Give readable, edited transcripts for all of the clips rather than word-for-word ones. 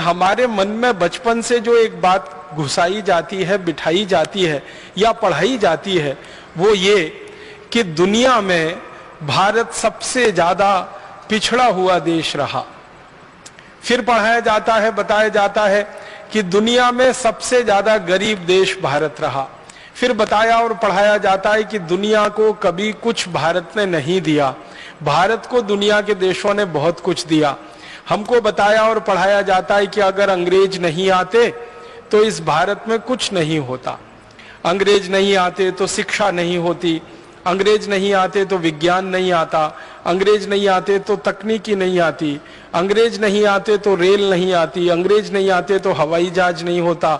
हमारे मन में बचपन से जो एक बात घुसाई जाती है, बिठाई जाती है या पढ़ाई जाती है, वो ये कि दुनिया में भारत सबसे ज्यादा पिछड़ा हुआ देश रहा। फिर पढ़ाया जाता है, बताया जाता है कि दुनिया में सबसे ज्यादा गरीब देश भारत रहा। फिर बताया और पढ़ाया जाता है कि दुनिया को कभी कुछ भारत ने नहीं दिया, भारत को दुनिया के देशों ने बहुत कुछ दिया। हमको बताया और पढ़ाया जाता है कि अगर अंग्रेज नहीं आते तो इस भारत में कुछ नहीं होता, अंग्रेज नहीं आते तो शिक्षा नहीं होती, अंग्रेज नहीं आते तो विज्ञान नहीं आता, अंग्रेज नहीं आते तो तकनीकी नहीं आती, अंग्रेज नहीं आते तो रेल नहीं आती, अंग्रेज नहीं आते तो हवाई जहाज नहीं होता।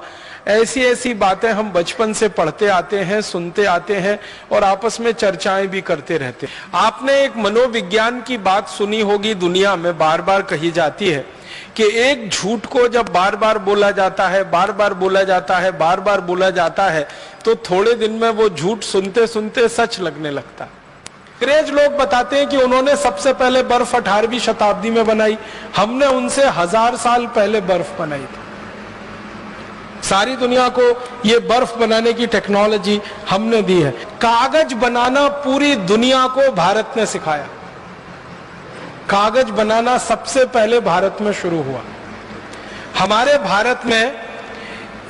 ऐसी ऐसी बातें हम बचपन से पढ़ते आते हैं, सुनते आते हैं और आपस में चर्चाएं भी करते रहते हैं। आपने एक मनोविज्ञान की बात सुनी होगी, दुनिया में बार बार कही जाती है कि एक झूठ को जब बार बार बोला जाता है, बार बार बोला जाता है, बार बार बोला जाता है, तो थोड़े दिन में वो झूठ सुनते सुनते सच लगने लगता है। अंग्रेज लोग बताते हैं कि उन्होंने सबसे पहले बर्फ 18वीं शताब्दी में बनाई, हमने उनसे 1000 साल पहले बर्फ बनाई थी। सारी दुनिया को ये बर्फ बनाने की टेक्नोलॉजी हमने दी है। कागज बनाना पूरी दुनिया को भारत ने सिखाया। कागज बनाना सबसे पहले भारत में शुरू हुआ। हमारे भारत में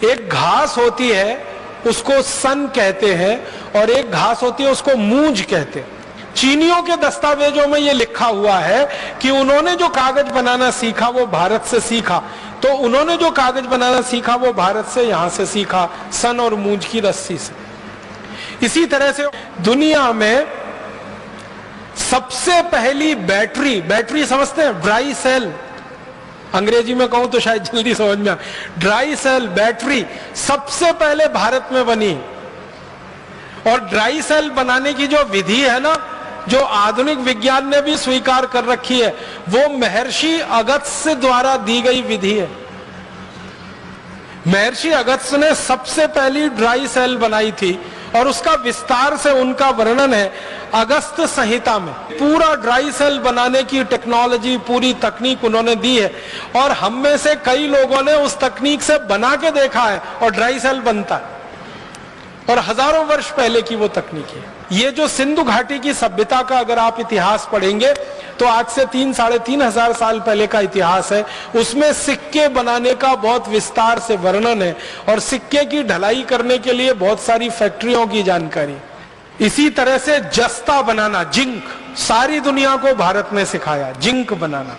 एक घास होती है, उसको सन कहते हैं, और एक घास होती है उसको मूंज कहते हैं। चीनियों के दस्तावेजों में यह लिखा हुआ है कि उन्होंने जो कागज बनाना सीखा वो भारत से सीखा, तो उन्होंने जो कागज बनाना सीखा वो भारत से, यहां से सीखा, सन और मूंज की रस्सी से। इसी तरह से दुनिया में सबसे पहली बैटरी समझते हैं, ड्राई सेल, अंग्रेजी में कहूं तो शायद जल्दी समझ में, ड्राई सेल बैटरी सबसे पहले भारत में बनी। और ड्राई सेल बनाने की जो विधि है ना, जो आधुनिक विज्ञान ने भी स्वीकार कर रखी है, वो महर्षि अगस्त्य द्वारा दी गई विधि है। महर्षि अगस्त्य ने सबसे पहली ड्राई सेल बनाई थी और उसका विस्तार से उनका वर्णन है अगस्त्य संहिता में। पूरा ड्राई सेल बनाने की टेक्नोलॉजी, पूरी तकनीक उन्होंने दी है, और हम में से कई लोगों ने उस तकनीक से बना के देखा है और ड्राई सेल बनता है, और हजारों वर्ष पहले की वो तकनीक है। ये जो सिंधु घाटी की सभ्यता का अगर आप इतिहास पढ़ेंगे तो आज से 3-3.5 हजार साल पहले का इतिहास है। उसमें सिक्के बनाने का बहुत विस्तार से वर्णन है, और सिक्के की ढलाई करने के लिए बहुत सारी फैक्ट्रियों की जानकारी। इसी तरह से जस्ता बनाना, जिंक, सारी दुनिया को भारत ने सिखाया जिंक बनाना।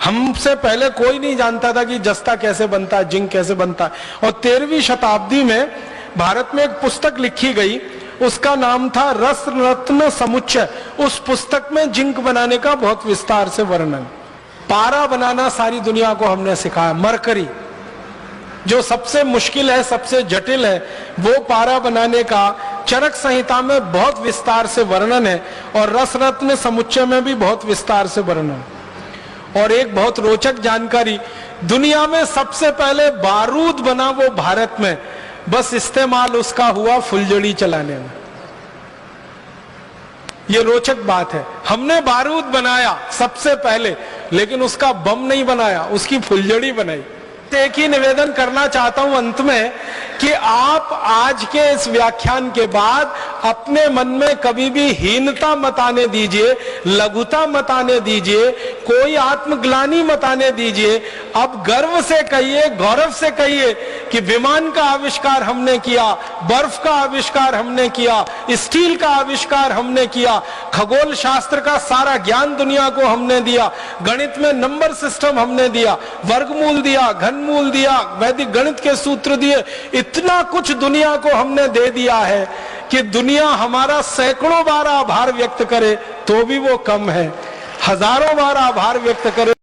हमसे पहले कोई नहीं जानता था कि जस्ता कैसे बनता है, जिंक कैसे बनता है। और 13वीं शताब्दी में भारत में एक पुस्तक लिखी गई, उसका नाम था रस रत्न समुच्चय। उस पुस्तक में जिंक बनाने का बहुत विस्तार से वर्णन। पारा बनाना सारी दुनिया को हमने सिखाया। मरकरी जो सबसे मुश्किल है, सबसे जटिल है, वो पारा बनाने का चरक संहिता में बहुत विस्तार से वर्णन है, और रस रत्न समुच्चय में भी बहुत विस्तार से वर्णन। और एक बहुत रोचक जानकारी, दुनिया में सबसे पहले बारूद बना वो भारत में, बस इस्तेमाल उसका हुआ फुलझड़ी चलाने में। ये रोचक बात है, हमने बारूद बनाया सबसे पहले, लेकिन उसका बम नहीं बनाया, उसकी फुलझड़ी बनाई। एक ही निवेदन करना चाहता हूं अंत में कि आप आज के इस व्याख्यान के बाद अपने मन में कभी भी हीनता मत आने दीजिए, लघुता मत आने दीजिए, कोई आत्मग्लानि मत आने दीजिए। अब गर्व से कहिए, गौरव से कहिए कि विमान का आविष्कार हमने किया, बर्फ का आविष्कार हमने किया, स्टील का आविष्कार हमने किया, खगोल शास्त्र का सारा ज्ञान दुनिया को हमने दिया, गणित में नंबर सिस्टम हमने दिया, वर्गमूल दिया, घनमूल दिया, वैदिक गणित के सूत्र दिए। इतना कुछ दुनिया को हमने दे दिया है कि दुनिया हमारा सैकड़ों बार आभार व्यक्त करे तो भी वो कम है, हजारों बार आभार व्यक्त करे